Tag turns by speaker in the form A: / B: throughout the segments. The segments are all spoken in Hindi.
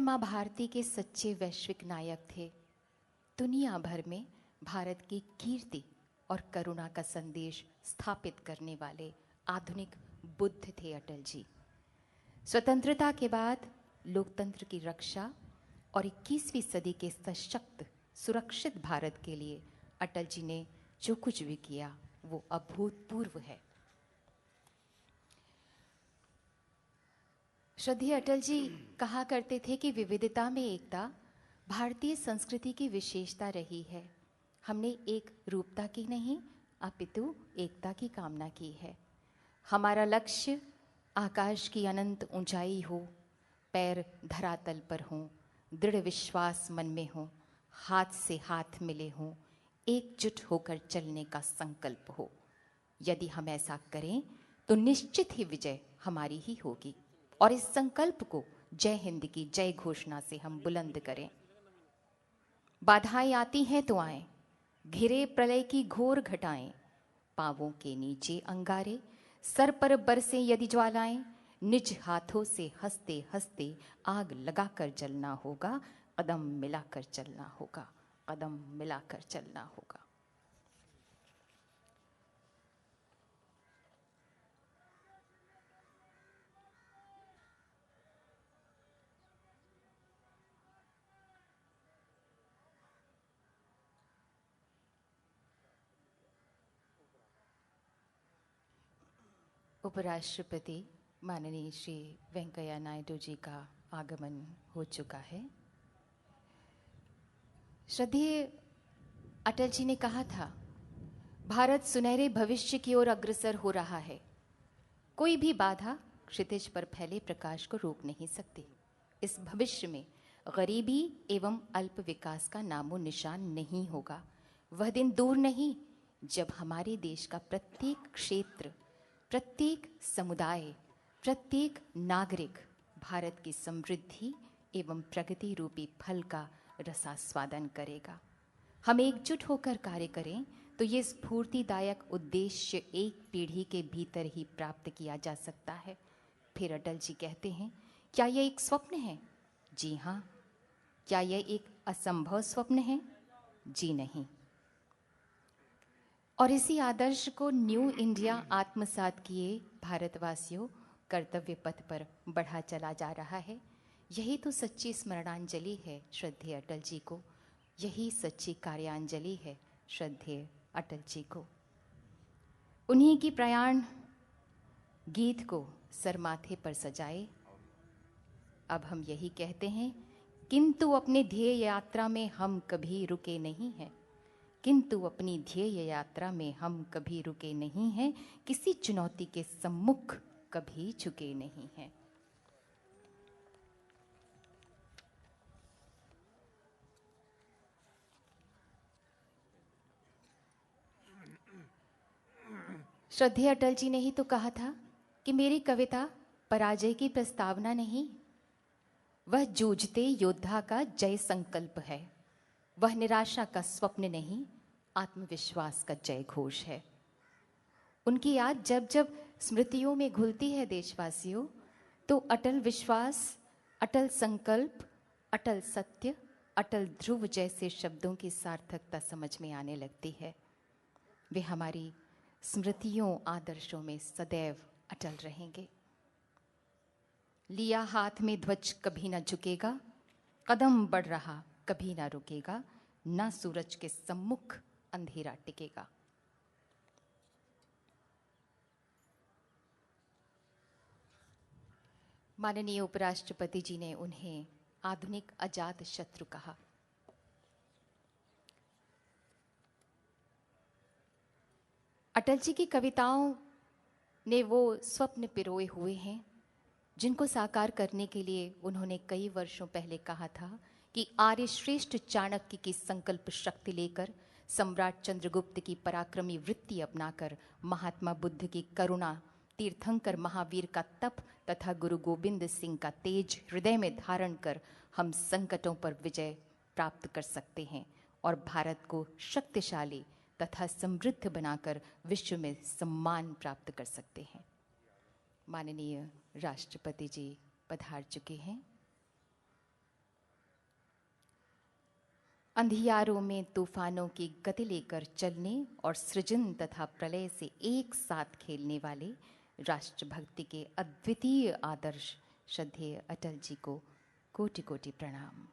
A: माँ भारती के सच्चे वैश्विक नायक थे। दुनिया भर में भारत की कीर्ति और करुणा का संदेश स्थापित करने वाले आधुनिक बुद्ध थे अटल जी। स्वतंत्रता के बाद लोकतंत्र की रक्षा और 21वीं सदी के सशक्त सुरक्षित भारत के लिए अटल जी ने जो कुछ भी किया वो अभूतपूर्व है। श्रद्धेय अटल जी कहा करते थे कि विविधता में एकता भारतीय संस्कृति की विशेषता रही है। हमने एक रूपता की नहीं अपितु एकता की कामना की है। हमारा लक्ष्य आकाश की अनंत ऊंचाई हो, पैर धरातल पर हों, दृढ़ विश्वास मन में हो, हाथ से हाथ मिले हों, एकजुट होकर चलने का संकल्प हो। यदि हम ऐसा करें तो निश्चित ही विजय हमारी ही होगी और इस संकल्प को जय हिंद की जय घोषणा से हम बुलंद करें। बाधाएं आती हैं तो आएं, घिरे प्रलय की घोर घटाएं, पांवों के नीचे अंगारे, सर पर बरसें यदि ज्वालाएं, निज हाथों से हंसते हंसते आग लगाकर जलना होगा, कदम मिलाकर चलना होगा, कदम मिलाकर चलना होगा। उपराष्ट्रपति माननीय श्री वेंकैया नायडू जी का आगमन हो चुका है। श्रद्धेय अटल जी ने कहा था, भारत सुनहरे भविष्य की ओर अग्रसर हो रहा है। कोई भी बाधा क्षितिज पर फैले प्रकाश को रोक नहीं सकती। इस भविष्य में गरीबी एवं अल्प विकास का नामो निशान नहीं होगा। वह दिन दूर नहीं जब हमारे देश का प्रत्येक क्षेत्र, प्रत्येक समुदाय, प्रत्येक नागरिक भारत की समृद्धि एवं प्रगति रूपी फल का रसास्वादन करेगा। हम एकजुट होकर कार्य करें तो ये स्फूर्तिदायक उद्देश्य एक पीढ़ी के भीतर ही प्राप्त किया जा सकता है। फिर अटल जी कहते हैं, क्या यह एक स्वप्न है? जी हाँ। क्या यह एक असंभव स्वप्न है? जी नहीं। और इसी आदर्श को न्यू इंडिया आत्मसात किए भारतवासियों कर्तव्य पथ पर बढ़ा चला जा रहा है। यही तो सच्ची स्मरणांजलि है श्रद्धेय अटल जी को। यही सच्ची कार्यांजलि है श्रद्धेय अटल जी को। उन्हीं की प्रयाण गीत को सरमाथे पर सजाए। अब हम यही कहते हैं, किंतु अपने ध्येय यात्रा में हम कभी रुके नहीं हैं। किंतु अपनी ध्येय यात्रा में हम कभी रुके नहीं हैं, किसी चुनौती के सम्मुख कभी झुके नहीं हैं। श्रद्धेय अटल जी ने ही तो कहा था कि मेरी कविता पराजय की प्रस्तावना नहीं, वह जूझते योद्धा का जय संकल्प है। वह निराशा का स्वप्न नहीं, आत्मविश्वास का जय घोष है। उनकी याद जब जब स्मृतियों में घुलती है देशवासियों, तो अटल विश्वास, अटल संकल्प, अटल सत्य, अटल ध्रुव जैसे शब्दों की सार्थकता समझ में आने लगती है। वे हमारी स्मृतियों, आदर्शों में सदैव अटल रहेंगे। लिया हाथ में ध्वज कभी ना झुकेगा, कदम बढ़ रहा कभी ना रुकेगा, ना सूरज के सम्मुख अंधेरा टिकेगा। माननीय उपराष्ट्रपति जी ने उन्हें आधुनिक अजात शत्रु कहा। अटल जी की कविताओं ने वो स्वप्न पिरोए हुए हैं जिनको साकार करने के लिए उन्होंने कई वर्षों पहले कहा था कि आर्य श्रेष्ठ चाणक्य की संकल्प शक्ति लेकर, सम्राट चंद्रगुप्त की पराक्रमी वृत्ति अपनाकर, महात्मा बुद्ध की करुणा, तीर्थंकर महावीर का तप तथा गुरु गोविंद सिंह का तेज हृदय में धारण कर हम संकटों पर विजय प्राप्त कर सकते हैं और भारत को शक्तिशाली तथा समृद्ध बनाकर विश्व में सम्मान प्राप्त कर सकते हैं। माननीय राष्ट्रपति जी पधार चुके हैं। अंधियारों में तूफानों की गति लेकर चलने और सृजन तथा प्रलय से एक साथ खेलने वाले राष्ट्रभक्ति के अद्वितीय आदर्श श्रद्धेय अटल जी को कोटि कोटि प्रणाम।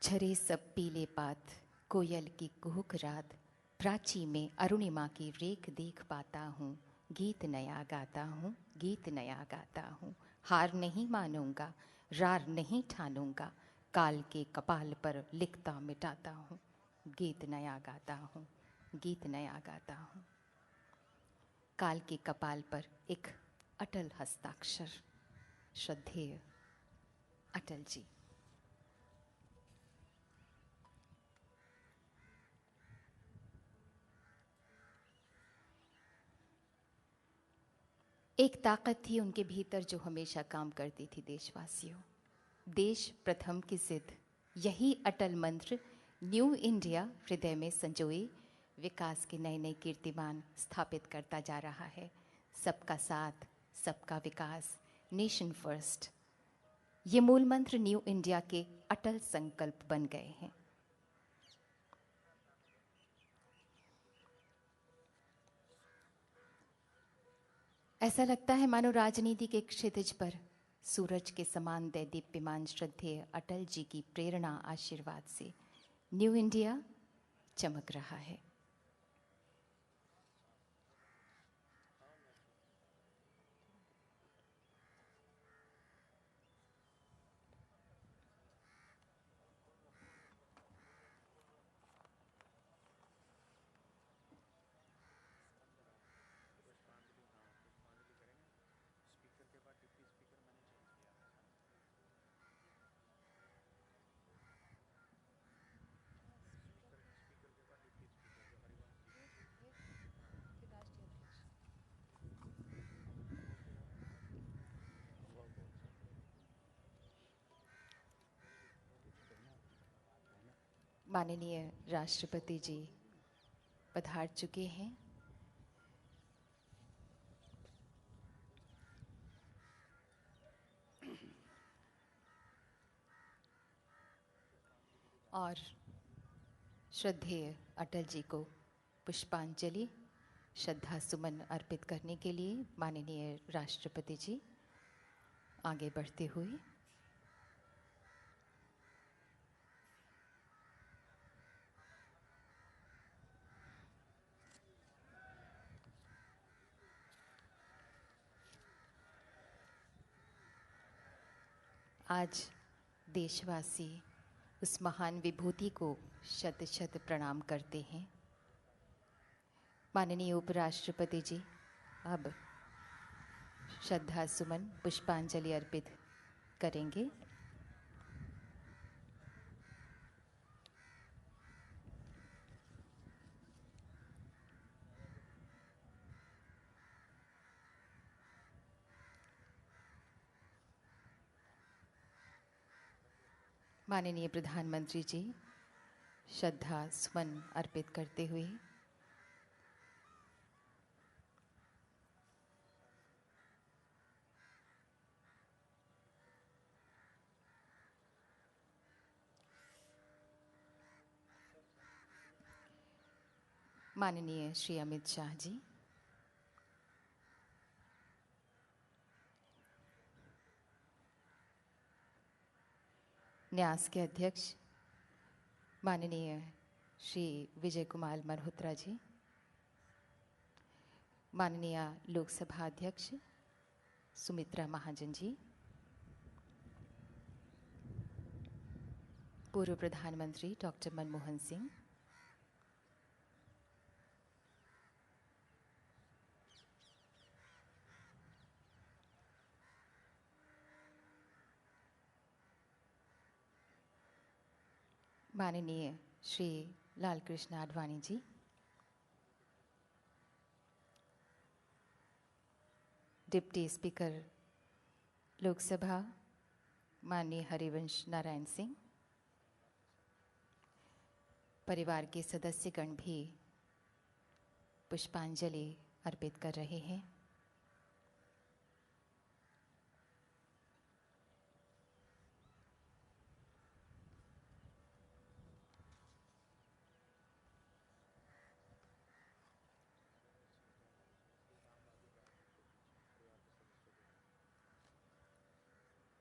A: झरे सब पीले पात, कोयल की कुहुक रात, प्राची में अरुणिमा की रेख देख पाता हूँ, गीत नया गाता हूँ, गीत नया गाता हूँ। हार नहीं मानूंगा, रार नहीं ठानूंगा, काल के कपाल पर लिखता मिटाता हूँ, गीत नया गाता हूँ, गीत नया गाता हूँ। काल के कपाल पर एक अटल हस्ताक्षर, श्रद्धेय अटल जी। एक ताकत थी उनके भीतर जो हमेशा काम करती थी देशवासियों। देश प्रथम की जिद, यही अटल मंत्र न्यू इंडिया हृदय में संजोए विकास के नए नए कीर्तिमान स्थापित करता जा रहा है। सबका साथ, सबका विकास, नेशन फर्स्ट, ये मूल मंत्र न्यू इंडिया के अटल संकल्प बन गए हैं। ऐसा लगता है मानो राजनीति के क्षितिज पर सूरज के समान दैदीप्यमान श्रद्धेय अटल जी की प्रेरणा आशीर्वाद से न्यू इंडिया चमक रहा है। माननीय राष्ट्रपति जी पधार चुके हैं। और श्रद्धेय अटल जी को पुष्पांजलि, श्रद्धा सुमन अर्पित करने के लिए माननीय राष्ट्रपति जी आगे बढ़ते हुए आज देशवासी उस महान विभूति को शत शत प्रणाम करते हैं। माननीय उपराष्ट्रपति जी अब श्रद्धा सुमन पुष्पांजलि अर्पित करेंगे। माननीय प्रधानमंत्री जी श्रद्धा सुमन अर्पित करते हुए माननीय श्री अमित शाह जी, न्यास के अध्यक्ष माननीय श्री विजय कुमार मल्होत्रा जी, माननीय लोकसभा अध्यक्ष सुमित्रा महाजन जी, पूर्व प्रधानमंत्री डॉक्टर मनमोहन सिंह, माननीय श्री लाल कृष्ण आडवाणी जी, डिप्टी स्पीकर लोकसभा माननीय हरिवंश नारायण सिंह, परिवार के सदस्यगण भी पुष्पांजलि अर्पित कर रहे हैं।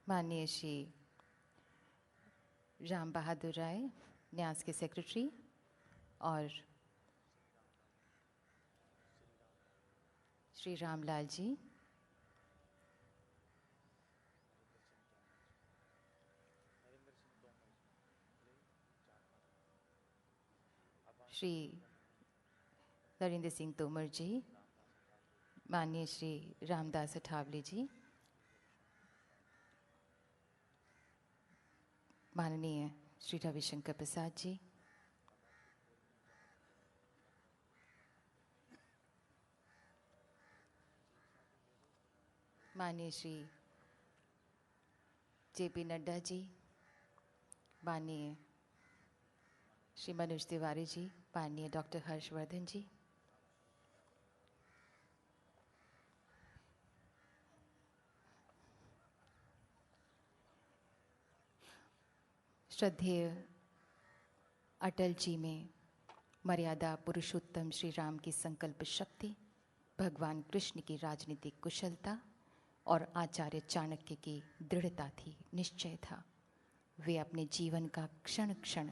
A: माननीय श्री राम बहादुर राय, न्यास के सेक्रेटरी, और श्री रामलाल जी, श्री नरेंद्र सिंह तोमर जी, माननीय श्री रामदास अठावले जी, माननीय श्री रविशंकर प्रसाद जी, माननीय श्री जेपी नड्डा जी, माननीय श्री मनोज तिवारी जी, माननीय डॉक्टर हर्षवर्धन जी, श्रद्धेय अटल जी में मर्यादा पुरुषोत्तम श्री राम की संकल्प शक्ति, भगवान कृष्ण की राजनीतिक कुशलता और आचार्य चाणक्य की दृढ़ता थी, निश्चय था। वे अपने जीवन का क्षण क्षण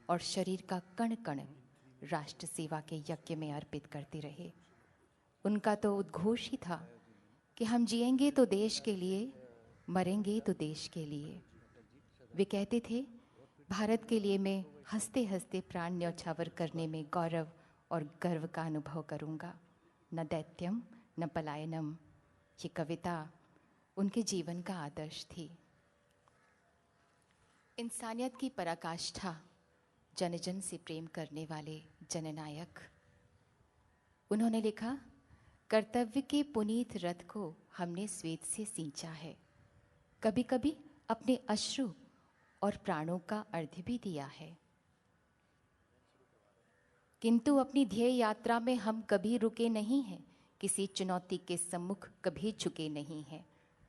A: और शरीर का कण कण राष्ट्र सेवा के यज्ञ में अर्पित करते रहे। उनका तो उद्घोष ही था कि हम जिएंगे तो देश के लिए, मरेंगे तो देश के लिए। वे कहते थे, भारत के लिए मैं हंसते हंसते प्राण न्यौछावर करने में गौरव और गर्व का अनुभव करूंगा। न दैत्यम न पलायनम, ये कविता उनके जीवन का आदर्श थी। इंसानियत की पराकाष्ठा, जन जन से प्रेम करने वाले जननायक। उन्होंने लिखा, कर्तव्य के पुनीत रथ को हमने श्वेत से सींचा है, कभी कभी अपने अश्रु और प्राणों का अर्घ्य भी दिया है, किंतु अपनी ध्येय यात्रा में हम कभी रुके नहीं हैं, किसी चुनौती के सम्मुख कभी झुके नहीं हैं।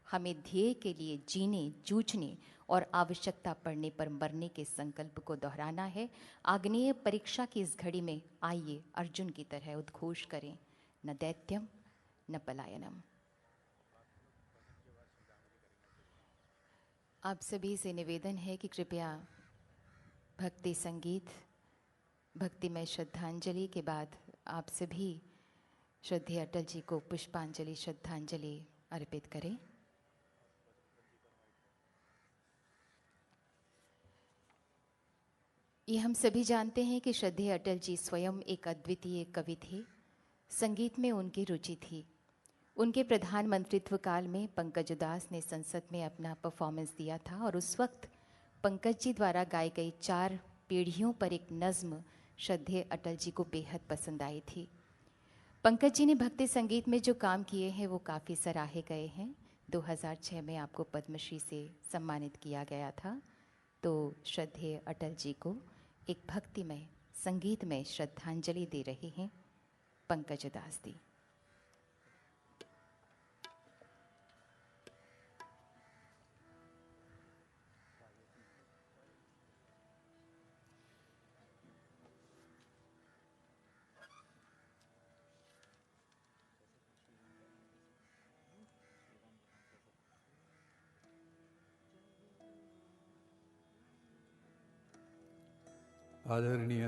A: हमें ध्येय के लिए जीने, जूझने और आवश्यकता पड़ने पर मरने के संकल्प को दोहराना है। आग्नेय परीक्षा की इस घड़ी में आइए अर्जुन की तरह उद्घोष करें, न दैत्यम न पलायनम। आप सभी से निवेदन है कि कृपया भक्ति संगीत, भक्तिमय श्रद्धांजलि के बाद आप सभी श्रद्धेय अटल जी को पुष्पांजलि श्रद्धांजलि अर्पित करें। ये हम सभी जानते हैं कि श्रद्धेय अटल जी स्वयं एक अद्वितीय कवि थे। संगीत में उनकी रुचि थी। उनके प्रधानमंत्रित्व काल में पंकज उदास ने संसद में अपना परफॉर्मेंस दिया था और उस वक्त पंकज जी द्वारा गाई गई 4 पीढ़ियों पर एक नज्म श्रद्धेय अटल जी को बेहद पसंद आई थी। पंकज जी ने भक्ति संगीत में जो काम किए हैं वो काफ़ी सराहे गए हैं। 2006 में आपको पद्मश्री से सम्मानित किया गया था। तो श्रद्धेय अटल जी को एक भक्तिमय संगीतमय श्रद्धांजलि दे रहे हैं पंकज उदास जी।
B: आदरणीय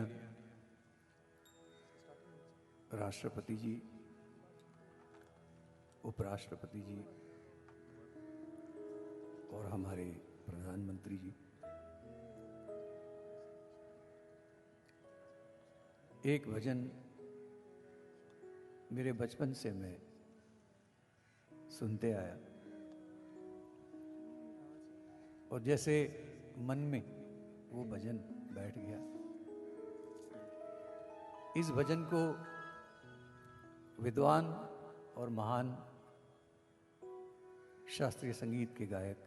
B: राष्ट्रपति जी, उपराष्ट्रपति जी और हमारे प्रधानमंत्री जी, एक भजन मेरे बचपन से मैं सुनते आया और जैसे मन में वो भजन बैठ गया। इस भजन को विद्वान और महान शास्त्रीय संगीत के गायक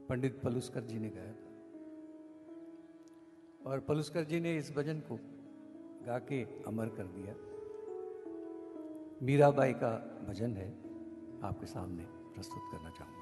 B: पंडित पलुस्कर जी ने गाया था। और पलुस्कर जी ने इस भजन को गा के अमर कर दिया। मीराबाई का भजन है, आपके सामने प्रस्तुत करना चाहूंगा।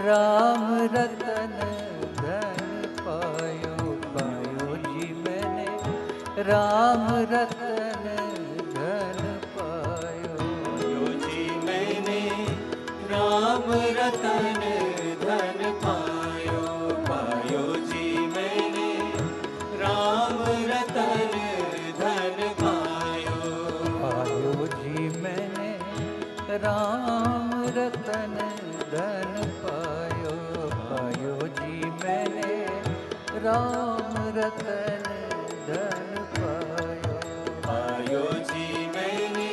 C: राम रतन धन पायो, पायो जी मैंने राम रतन धन पायो,
D: पायो जी मैंने राम रतन धन पायो, पायो जी मैंने राम रतन धन पायो,
C: पायो जी मैंने राम रतन धन पायो, पायो जी मैंने राम रतन धन पायो,
D: पायो जी मैंने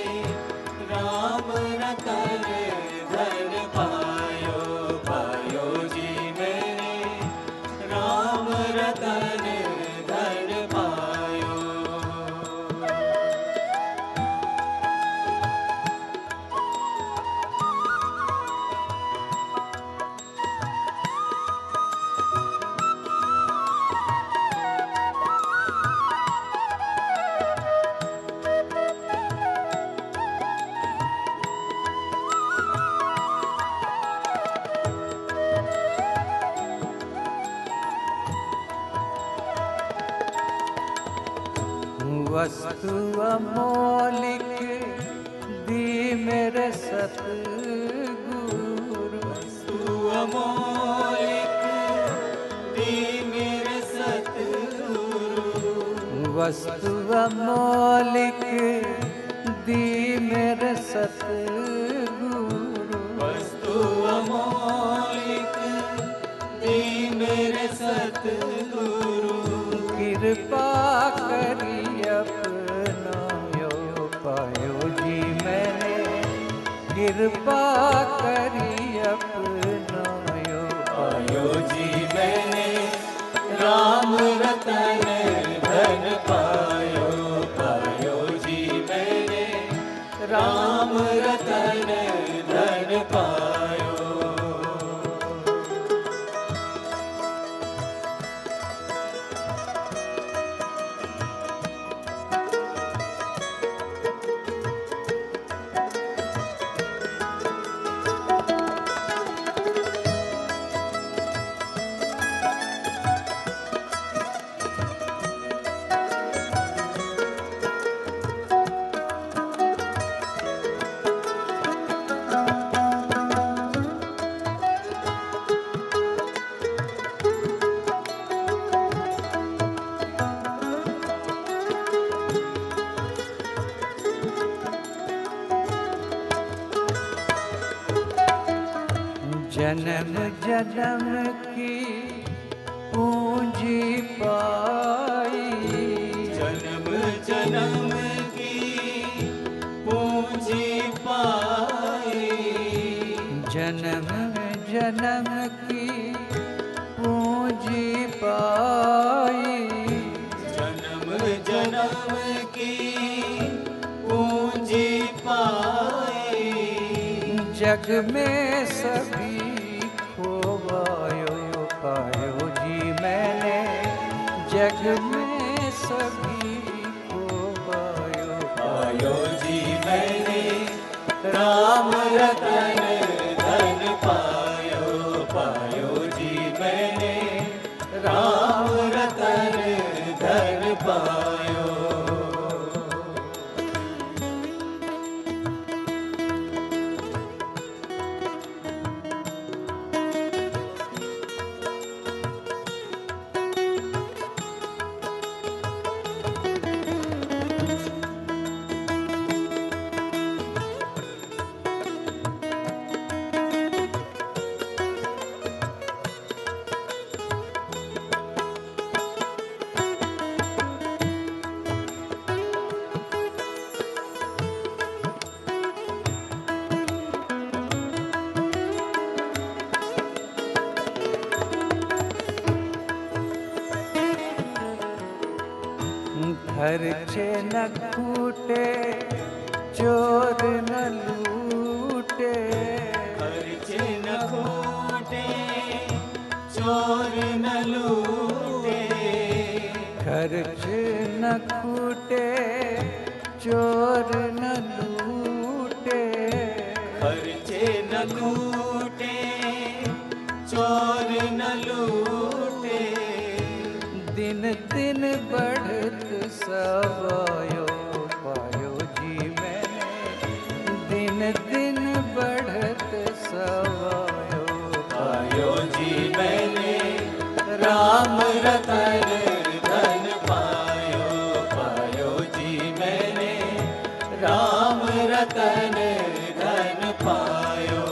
D: राम रतन धन पायो, पायो जी मैंने राम रतन धन पायो।
C: वस्तु अमौलिक दी मेरे सतगुरु,
D: वस्तु अमौलिक दी मेरे सतगुरु,
C: वस्तु अमौलिक दी मेरे सतगुरु,
D: वस्तु अमौलिक दी मेरे सतगुरु,
C: कृपा करी अपनायो, पायो जी मैंने कृपा करी अपनायो,
D: पायो जी मैंने राम रतन धन पायो, पायो जी मैंने राम रतन धन पायो।
C: जन्म जन्म की पूंजी पाई।
D: जन्म जन्म की पूंजी पाई।
C: जन्म जन्म की पूंजी पाई।
D: जन्म जन्म की पूंजी पाई।
C: जग में सभी खोवायो पायो जी मैंने। जग में सभी खोवायो
D: पायो जी मैंने। राम रतन धन पायो। पायो जी मैंने। राम रतन धन पायो।
C: खर्चे न कूटे चोर न लूटे।
D: खर्चे न खोटे चोर न लूटे।
C: खर्च न कूटे चोर न लूटे।
D: खर्चे न लूटे चोर न लूटे।
C: दिन दिन बढ़त सवायो पायो जी मैंने। दिन दिन बढ़त सवायो
D: पायो जी मैंने। राम रतन धन पायो। पायो जी मैंने। राम रतन धन पायो।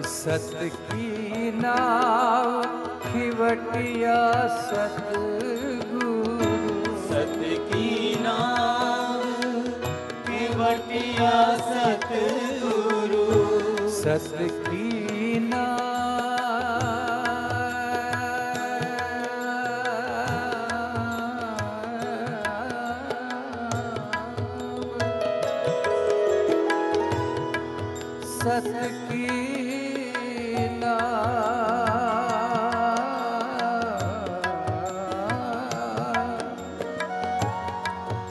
C: सत की नाव खिवटिया सतगुरु।
D: सत की नाम केवटिया सतगुरु।
C: सत की सत की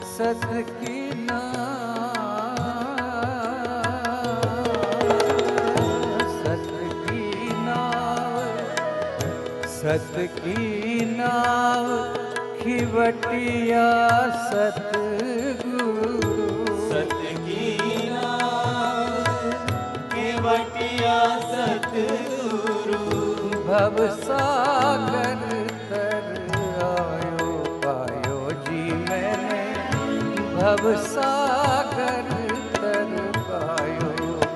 C: सत की सत की सत की नाव खिवटिया सतगुरु।
D: सत की नाम केवटिया सतगुरु।
C: भव सागर तर आयो पायो जी मैंने। भव सागर तर पायो।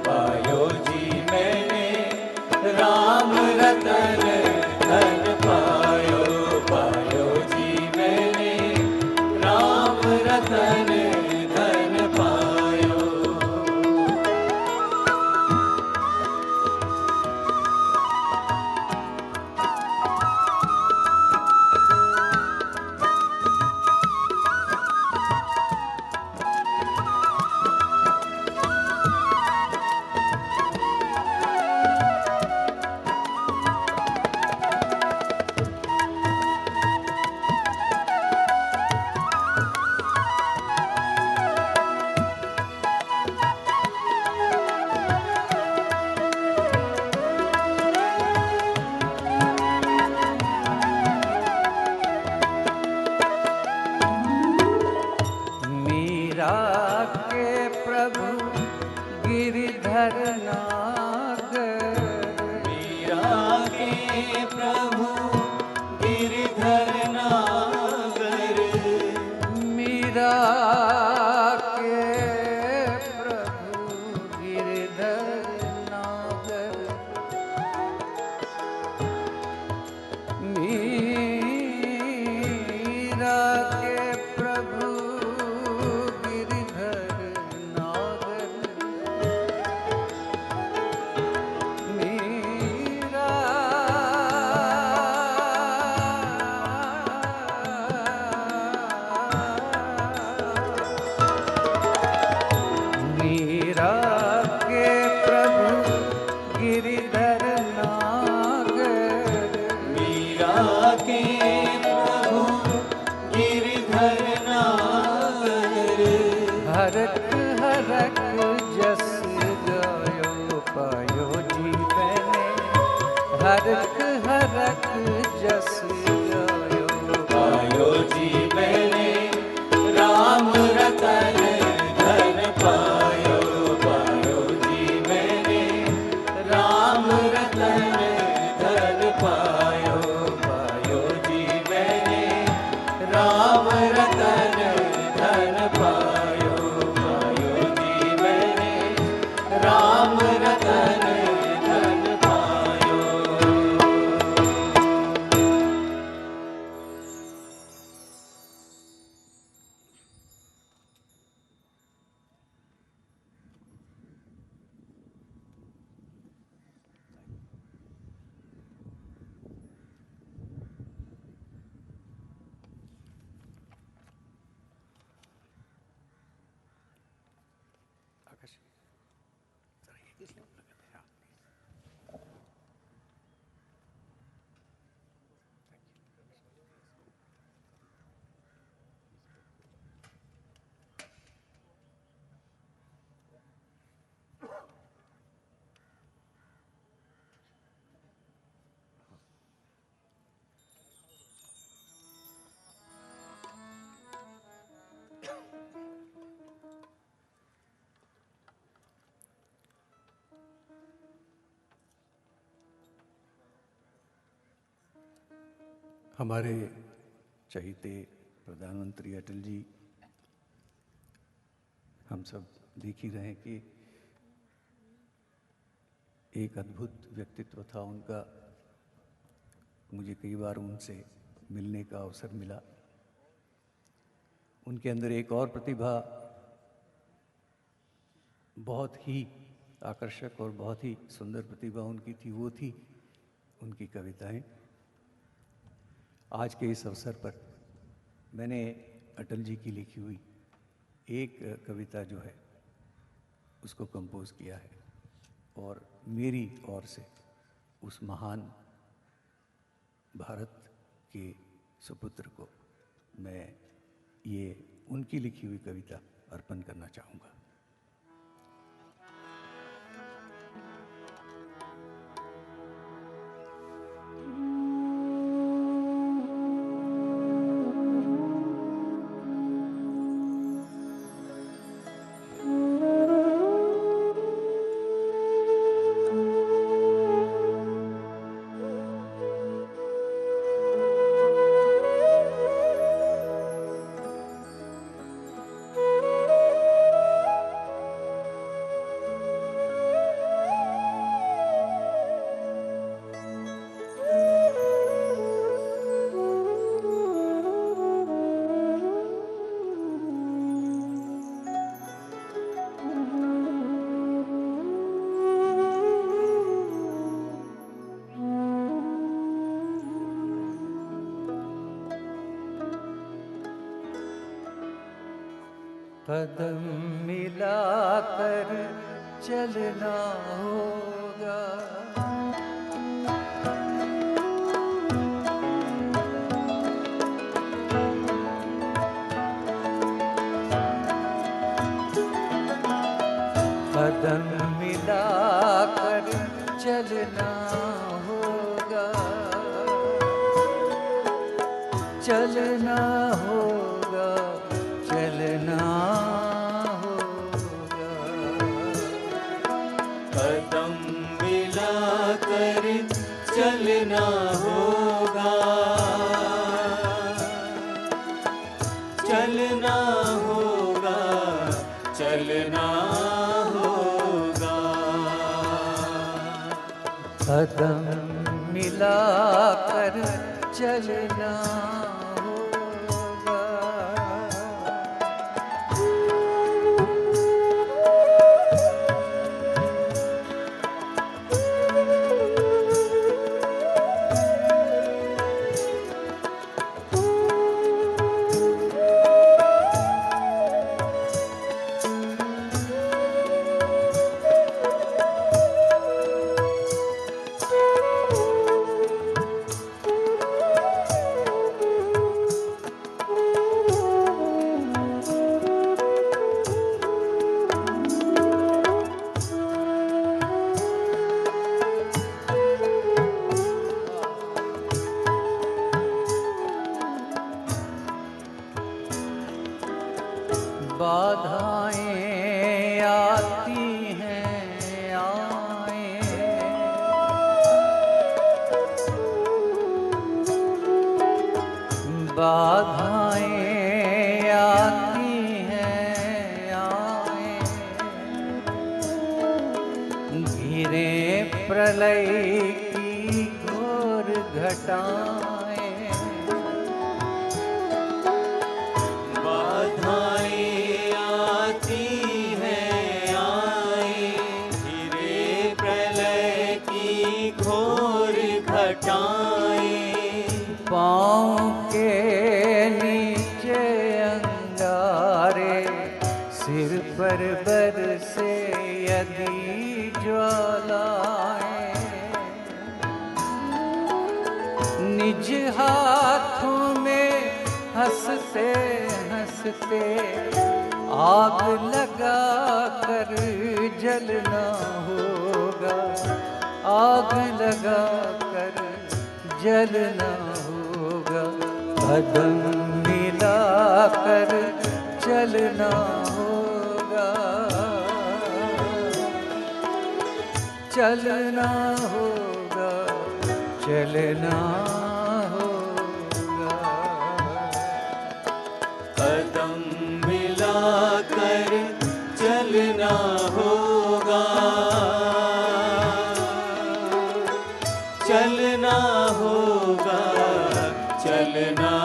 D: पायो जी मैंने। राम रतन धन पायो। पायो जी मैंने। राम रतन धन पायो। के प्रभु गिरधर नागर।
C: हरक हरक जस गायो पायो जी मैंने, हरक हरक जस गायो
D: पायो जी मैंने, राम रतन धन पायो। पायो जी मैंने, राम रतन धन पायो। पायो जी मैंने, राम रतन धन पायो। पायो जी मैंने, राम रतन धन पायो।
B: हमारे चहीते प्रधानमंत्री अटल जी, हम सब देख ही रहे हैं कि एक अद्भुत व्यक्तित्व था उनका। मुझे कई बार उनसे मिलने का अवसर मिला। उनके अंदर एक और प्रतिभा बहुत ही आकर्षक और बहुत ही सुंदर प्रतिभा उनकी थी, वो थी उनकी कविताएं। आज के इस अवसर पर मैंने अटल जी की लिखी हुई एक कविता जो है उसको कंपोज किया है और मेरी ओर से उस महान भारत के सुपुत्र को मैं ये उनकी लिखी हुई कविता अर्पण करना चाहूँगा।
C: कदम मिलाकर चलना होगा, कदम मिलाकर चलना होगा, चलना होगा, चलना होगा।
D: कदम मिलाकर चलना होगा, चलना होगा, चलना होगा।
C: कदम मिलाकर चलना होगा। बाधाएं आती हैं आए, बाधाएं आती हैं आए, घिरे प्रलय की घोर घटाएं,
D: बाधाएं आती हैं आए, घिरे प्रलय की घोर घटाएं,
C: पाँव के नीचे अंगारे, सिर पर बरसे यदि ज्वालाएं, निज हाथों में हंसते हंसते आग लगा कर जलना होगा, आग लगा कर जलना होगा, कदम मिला कर चलना होगा, चलना होगा, चलना होगा,
D: कदम मिलाकर चलना होगा, चलना होगा, चलना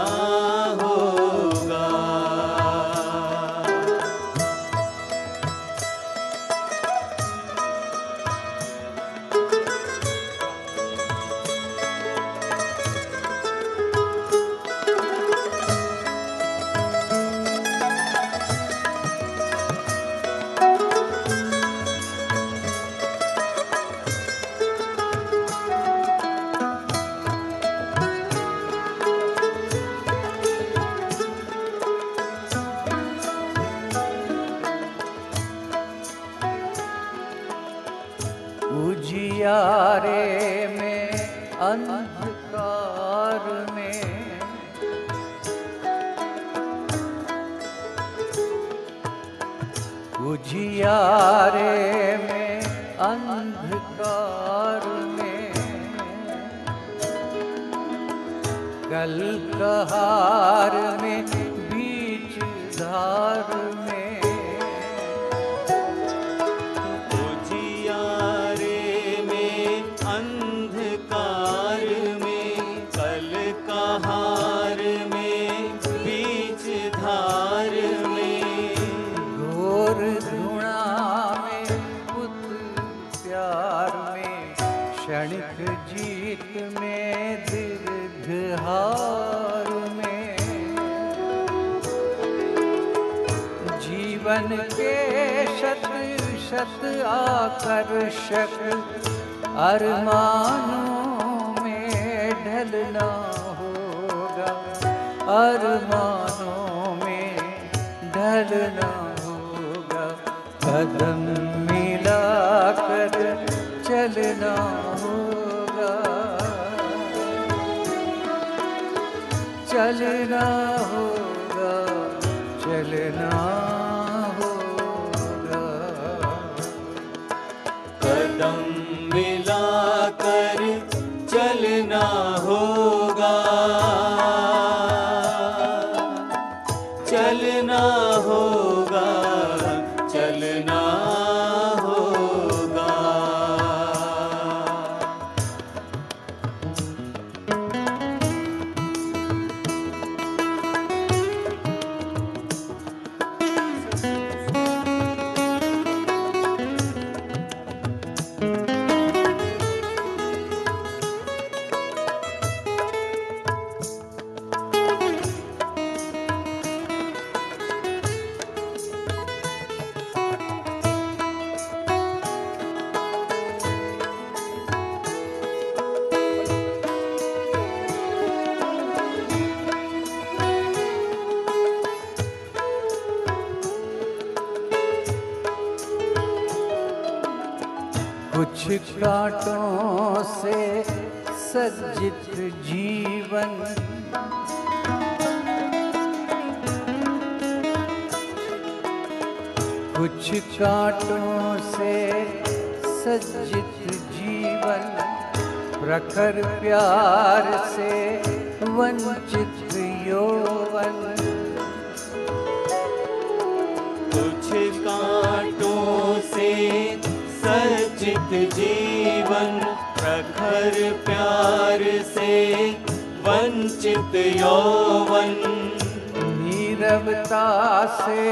D: होगा।
C: उजियारे में अंधकार में, उजियारे में अंधकार में, कल कहार में बीच धार में,
D: हार में बीच धार में,
C: घोर धुणा में पुत प्यार में, क्षणिक जीत में दीर्घ हार में, जीवन के शत शत आकर्षक अरमानों में ढलना होगा, अरमानों में ढलना होगा, कदम मिला कर चलना होगा, चलना होगा, चलना होगा,
D: कदम मिलाकर चलना होगा, चलना होगा, चलना होगा।
C: कुछ कांटों से सज्जित जीवन, कुछ कांटों से सज्जित जीवन, प्रखर प्यार से वंचित यौवन।
D: कुछ कांटों से सज्जित जीवन, प्रखर प्यार से वंचित यौवन।
C: नीरवता से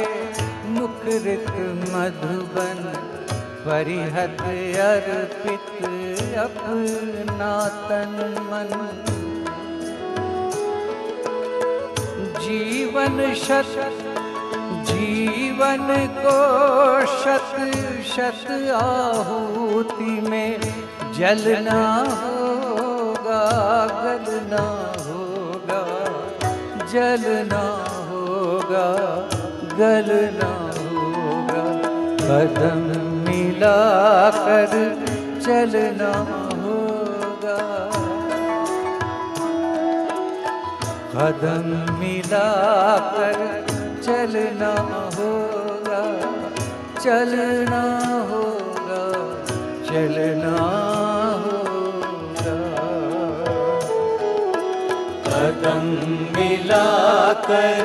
C: मुखरित मधुबन, परिहत अर्पित अपना तन मन। जीवन शत जीवन को शत शत आहुति में जलना होगा, गलना होगा, जलना होगा, गलना होगा। कदम मिलाकर चलना होगा, कदम मिलाकर चलना होगा, चलना होगा, चलना होगा।
D: कदम मिलाकर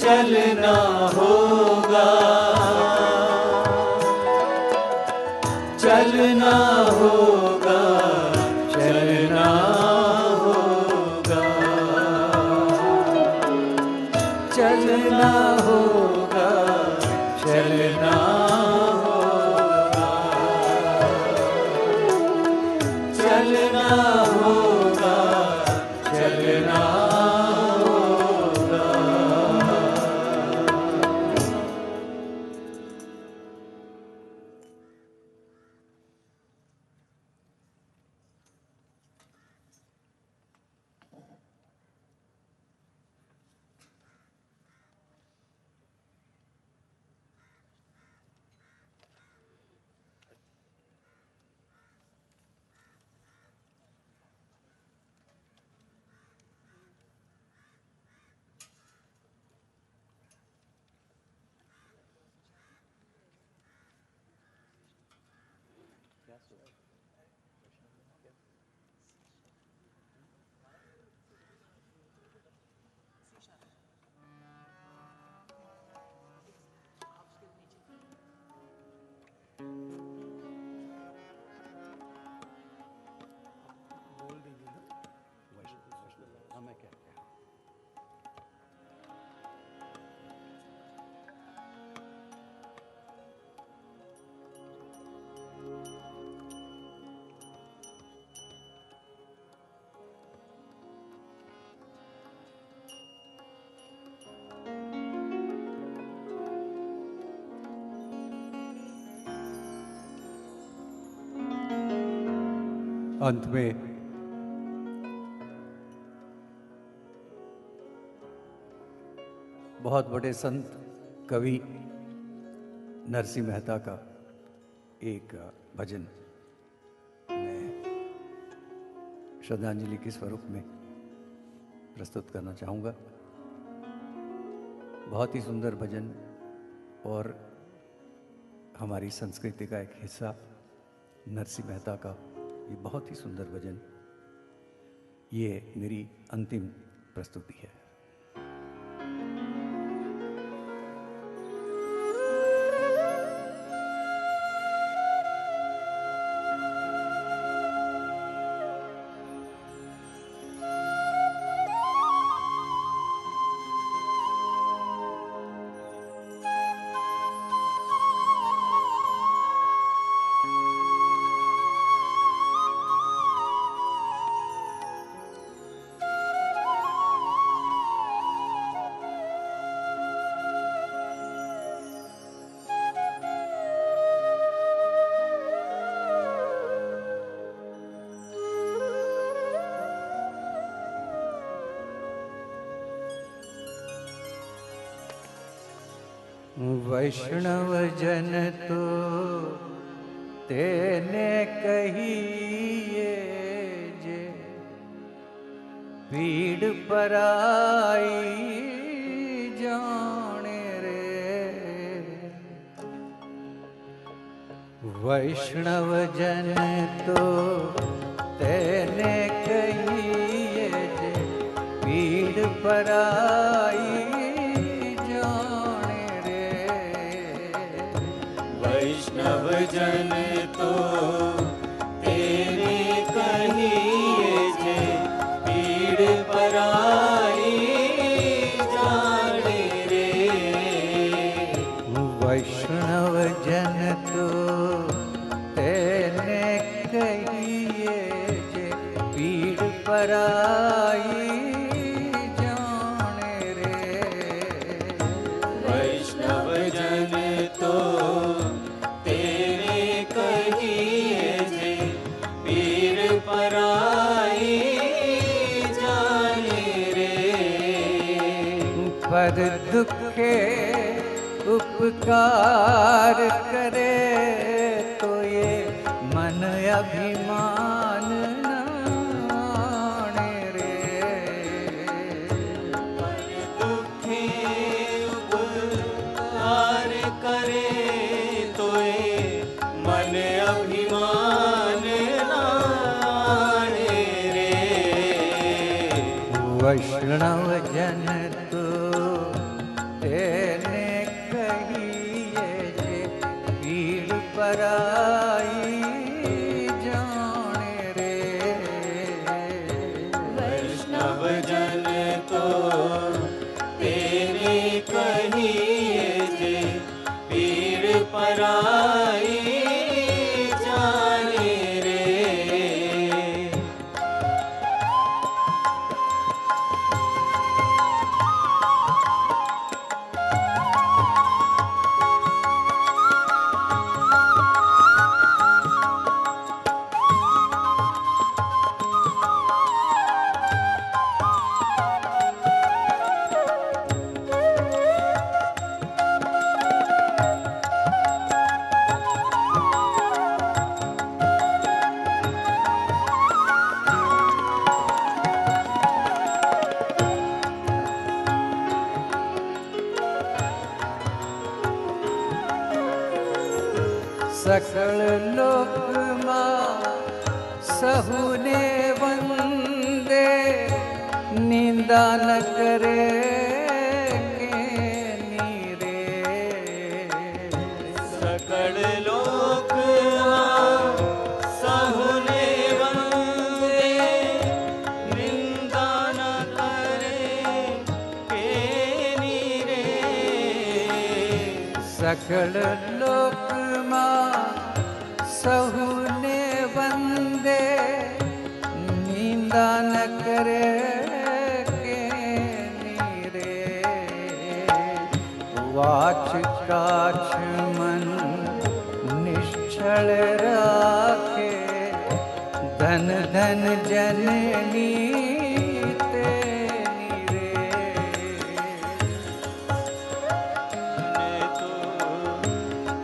D: चलना होगा, चलना होगा, चलना होगा,
C: चलना होगा,
D: चलना होगा, चलना होगा, चलना होगा।
B: अंत में बहुत बड़े संत कवि नरसिंह मेहता का एक भजन मैं श्रद्धांजलि के स्वरूप में प्रस्तुत करना चाहूँगा। बहुत ही सुंदर भजन और हमारी संस्कृति का एक हिस्सा नरसिंह मेहता का ये बहुत ही सुंदर भजन, ये मेरी अंतिम प्रस्तुति है।
C: वैष्णव जन तो तेने कहिए जे, पीड़ पराई जाने रे। वैष्णव जन तो तेने कहिए जे पीड़ पराई जाने रे।
D: वैष्णव जन तो तेरे कहिए जे पीड़ पराई जाने रे।
C: वैष्णव जन तो तेने कहिए जे पीड़ पराई जाने रे।
D: वैष्णव जन तो तेरे कहिए जे पीड़ पराई जाने रे।
C: पर दुखे उपकार करे तो ये मन अभिमान नाणे रे।
D: पर दुखे उपकार करे तो ये मन अभिमान नाणे रे।
C: वैष्णव जन तो तेने कहिए जे पीड़ पराई जाने रे।
D: वैष्णव जन तो तेरे कहिए जे पीड़ पराई जाने रे।
C: सकल लोक मां सहुने वंदे निंदा न करे नीरे।
D: सकल लोक सहुने वंदे निंदा न करे केनी रे।
C: सकल लोक मां सहुने वंदे निंदा न करे नीरे। वाच काछ मन निश्चल राखे धन धन जननी तेनी रे।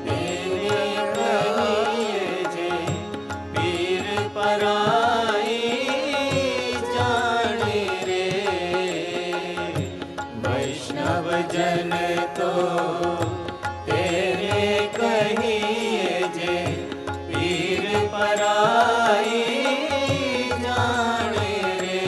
D: तेरे कहिए जे पीड़ पराई जाने रे। वैष्णव जन तो तेरे कहिए जे पीड़ पराई जाने रे।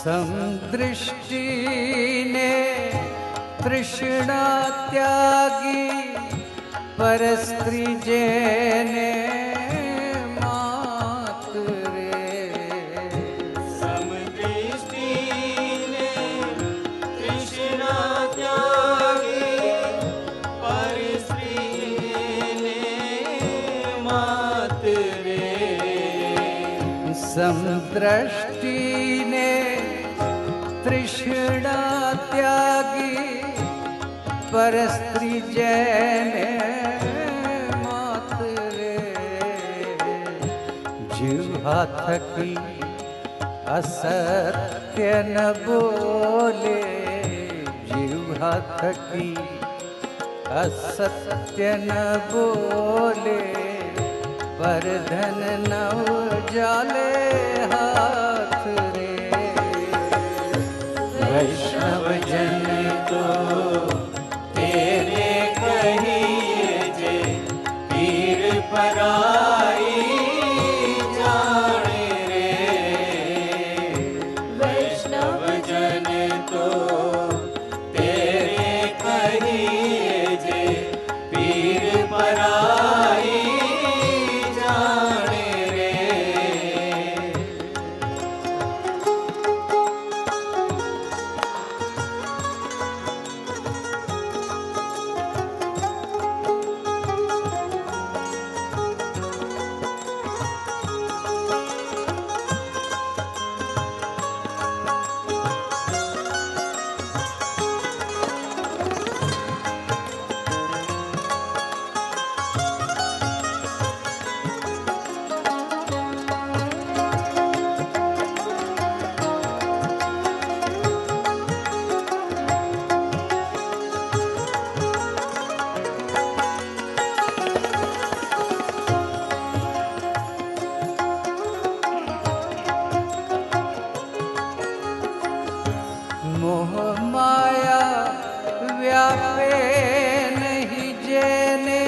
C: समदृष्टि ने तृष्णा त्यागी परस्त्री जेने मात रे।
D: समदृष्टि ने तृष्णा त्यागी परस्त्री ने मात रे।
C: समदृष्टि ने तृष्णा त्यागी परस्त्री जैने मातरे जिह्वा थकी असत्य न बोले जिह्वा थकी असत्य न बोले पर धन न उजाले हाथ रे
D: वैष्णव जन तो तेरे कहिए जे पीर पराई जाने रे वैष्णव जन तो तेरे कहिए जे पीर पराई जाने रे
C: मोह माया व्यापे नहीं जेने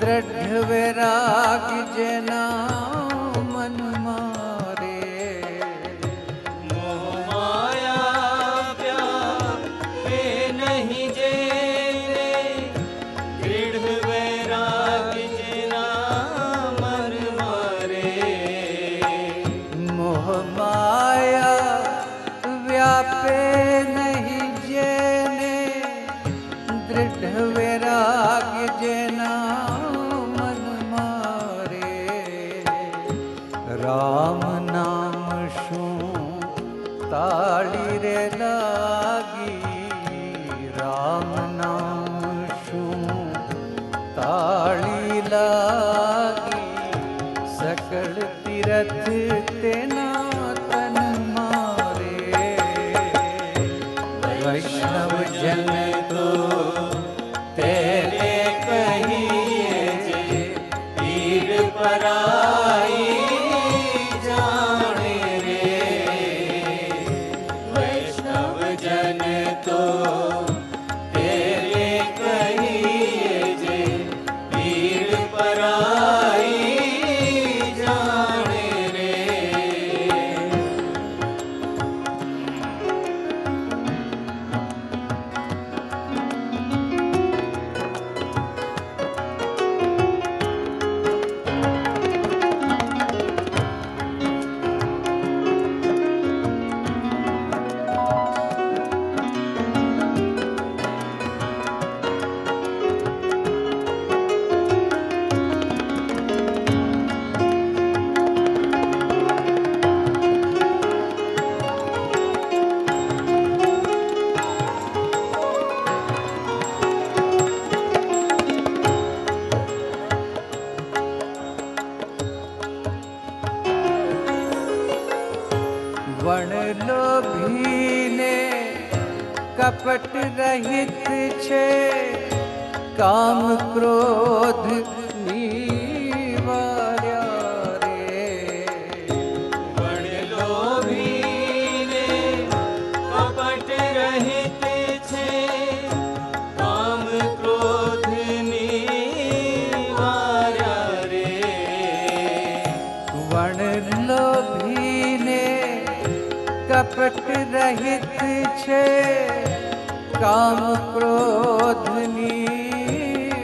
C: दृढ़ वैराग जना मन मारे
D: मोह माया व्यापे नहीं जेने दृढ़ वैराग जना मन मारे
C: मोह माया व्यापे नहीं जेने दृढ़ वैराग जना मन मारे राम नाम शू ताली रे लागी राम नाम शू ताली लागी सकल तीरथ तेना तन मारे वैष्णव जन
D: तो तेरे कहिए जे पीर पराई जाने रे वैष्णव जन तो तेरे कहिए जे पीर पराई जाने रे
C: वण लोभीने कपट रहित छे काम क्रोध निवार्या रे
D: वण लोभीने कपट रहित छे काम क्रोध निवार्या रे
C: वण लोभीने कपट रहित छे काम क्रोध निवार्या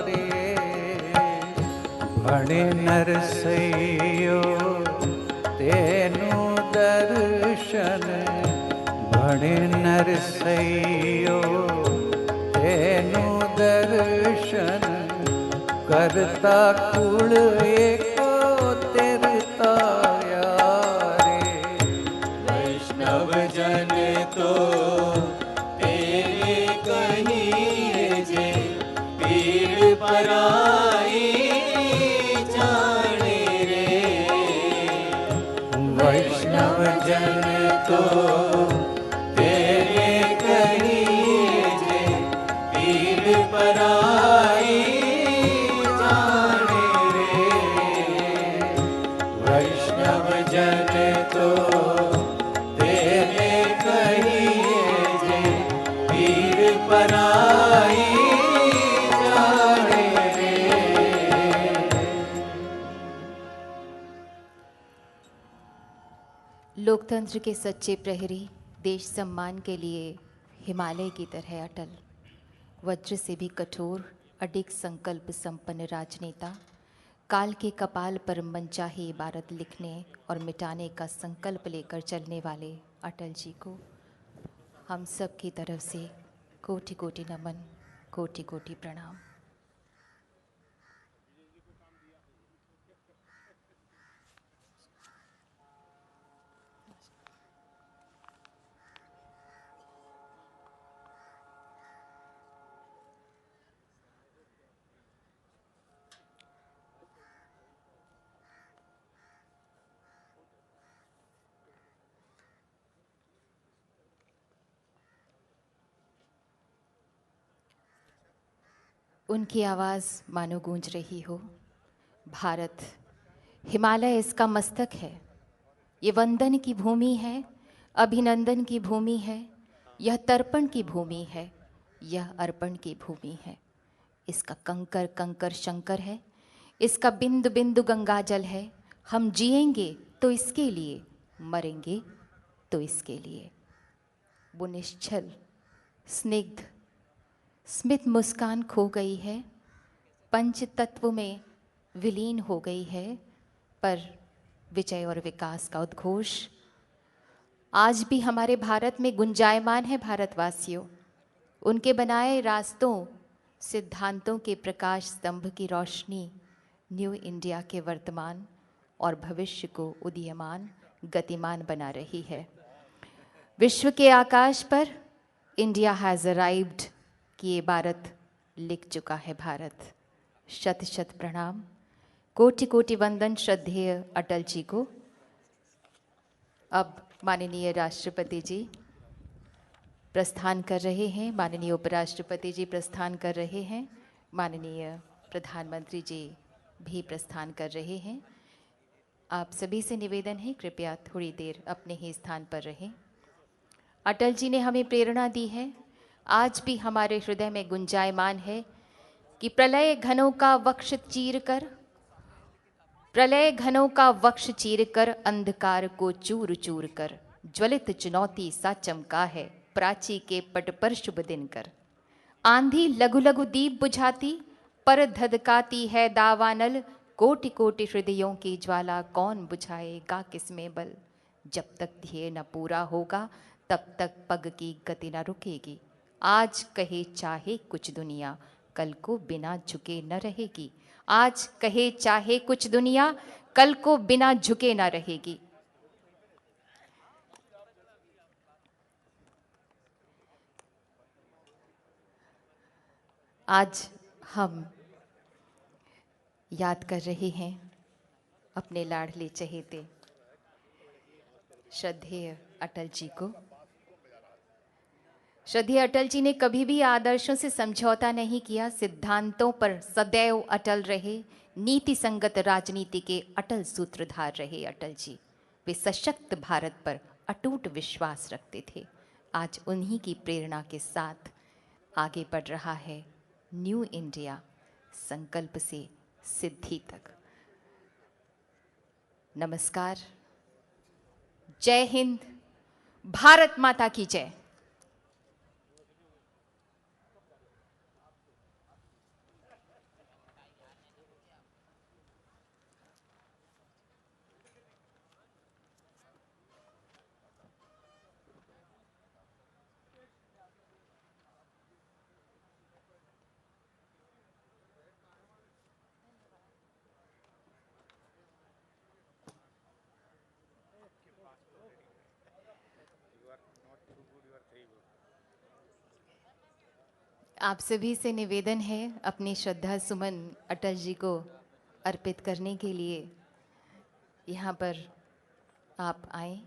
C: रे भणे नरसैयो तेनु दर्शन भणे नरसैयो तेनु दर्शन करता कुल एको तेर
D: पराई जाने रे।
C: वैष्णव जन तो तेरे कहिए जे,
D: पीर पराई जाने रे।
C: वैष्णव जन तो तेरे कहिए जे,
D: पीर पराई जाने रे।
A: लोकतंत्र के सच्चे प्रहरी, देश सम्मान के लिए हिमालय की तरह अटल, वज्र से भी कठोर, अडिग संकल्प संपन्न राजनेता, काल के कपाल पर मनचाही इबारत लिखने और मिटाने का संकल्प लेकर चलने वाले अटल जी को हम सब की तरफ से कोटि कोटि नमन, कोटि कोटि प्रणाम। उनकी आवाज़ मानो गूंज रही हो। भारत, हिमालय इसका मस्तक है। ये वंदन की भूमि है, अभिनंदन की भूमि है, यह तर्पण की भूमि है, यह अर्पण की भूमि है। इसका कंकर कंकर शंकर है, इसका बिंदु बिंदु गंगाजल है। हम जिएंगे तो इसके लिए, मरेंगे तो इसके लिए। वो निश्चल, स्निग्ध, स्मित मुस्कान खो गई है, पंच तत्व में विलीन हो गई है, पर विजय और विकास का उद्घोष आज भी हमारे भारत में गुंजायमान है। भारतवासियों, उनके बनाए रास्तों, सिद्धांतों के प्रकाश स्तंभ की रोशनी न्यू इंडिया के वर्तमान और भविष्य को उदीयमान, गतिमान बना रही है। विश्व के आकाश पर इंडिया हैज़ अराइव्ड कि ये भारत लिख चुका है भारत। शत शत प्रणाम, कोटि कोटि वंदन श्रद्धेय अटल जी को। अब माननीय राष्ट्रपति जी प्रस्थान कर रहे हैं, माननीय उपराष्ट्रपति जी प्रस्थान कर रहे हैं, माननीय प्रधानमंत्री जी भी प्रस्थान कर रहे हैं। आप सभी से निवेदन है, कृपया थोड़ी देर अपने ही स्थान पर रहें। अटल जी ने हमें प्रेरणा दी है, आज भी हमारे हृदय में गुंजायमान है कि प्रलय घनों का वक्ष चीर कर, प्रलय घनों का वक्ष चीर कर, अंधकार को चूर चूर कर, ज्वलित चुनौती सा चमका है प्राची के पट पर शुभ दिन कर। आंधी लघु लघु दीप बुझाती, पर धधकाती है दावानल, कोटि कोटि हृदयों की ज्वाला कौन बुझाएगा किसमें बल। जब तक ध्येय न पूरा होगा तब तक पग की गति न रुकेगी। आज कहे चाहे कुछ दुनिया, कल को बिना झुके न रहेगी। आज कहे चाहे कुछ दुनिया, कल को बिना झुके न रहेगी। आज हम याद कर रहे हैं अपने लाडले चहेते श्रद्धेय अटल जी को। श्रद्धेय अटल जी ने कभी भी आदर्शों से समझौता नहीं किया, सिद्धांतों पर सदैव अटल रहे, नीति संगत राजनीति के अटल सूत्रधार रहे अटल जी। वे सशक्त भारत पर अटूट विश्वास रखते थे। आज उन्हीं की प्रेरणा के साथ आगे बढ़ रहा है न्यू इंडिया, संकल्प से सिद्धि तक। नमस्कार, जय हिंद, भारत माता की जय। आप सभी से निवेदन है अपनी श्रद्धा सुमन अटल जी को अर्पित करने के लिए यहाँ पर आप आएं।